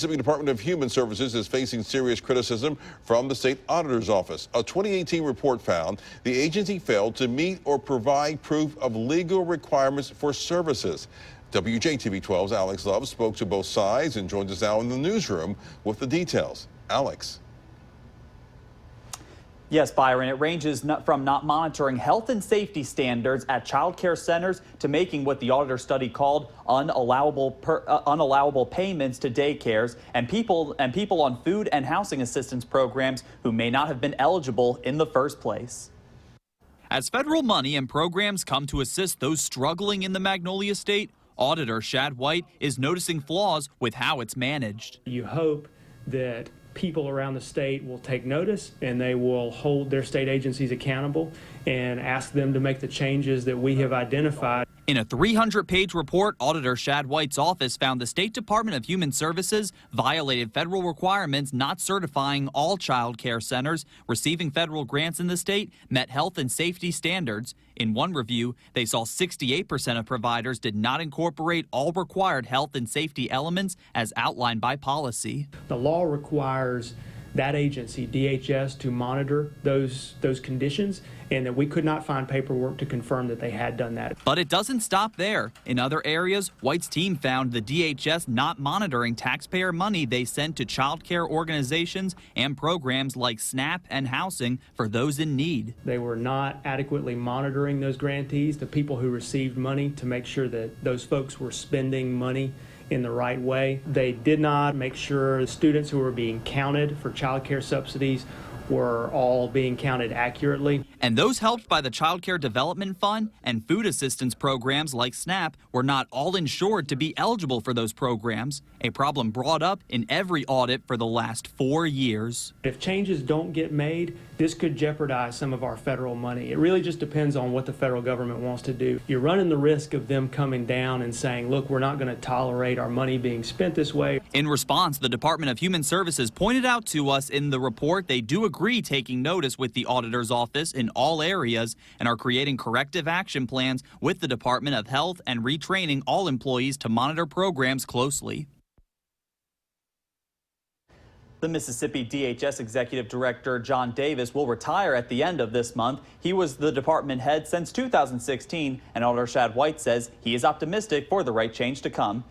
Mississippi Department of Human Services is facing serious criticism from the state auditor's office. A 2018 report found the agency failed to meet or provide proof of legal requirements for services. WJTV 12's Alex Love spoke to both sides and joins us now in the newsroom with the details. Alex. Yes, Byron, it ranges from not monitoring health and safety standards at child care centers to making what the auditor study called unallowable payments to daycares and people on food and housing assistance programs who may not have been eligible in the first place. As federal money and programs come to assist those struggling in the Magnolia State, Auditor Shad White is noticing flaws with how it's managed. You hope that people around the state will take notice and they will hold their state agencies accountable and ask them to make the changes that we have identified. In a 300-page report, Auditor Shad White's office found the State Department of Human Services violated federal requirements not certifying all child care centers receiving federal grants in the state met health and safety standards. In one review, they saw 68% of providers did not incorporate all required health and safety elements as outlined by policy. The law requires that agency, DHS, to monitor those conditions, and that we could not find paperwork to confirm that they had done that. But it doesn't stop there. In other areas, White's team found the DHS not monitoring taxpayer money they sent to child care organizations and programs like SNAP and housing for those in need. They were not adequately monitoring those grantees, the people who received money, to make sure that those folks were spending money in the right way. They did not make sure the students who were being counted for child care subsidies were all being counted accurately. And those helped by the Child Care Development Fund and food assistance programs like SNAP were not all insured to be eligible for those programs, a problem brought up in every audit for the last 4 years. If changes don't get made, this could jeopardize some of our federal money. It really just depends on what the federal government wants to do. You're running the risk of them coming down and saying, look, we're not going to tolerate our money being spent this way. In response, the Department of Human Services pointed out to us in the report they do agree taking notice with the auditor's office in all areas and are creating corrective action plans with the Department of Health and retraining all employees to monitor programs closely. The Mississippi DHS Executive Director John Davis will retire at the end of this month. He was the department head since 2016, and Auditor Shad White says he is optimistic for the right change to come.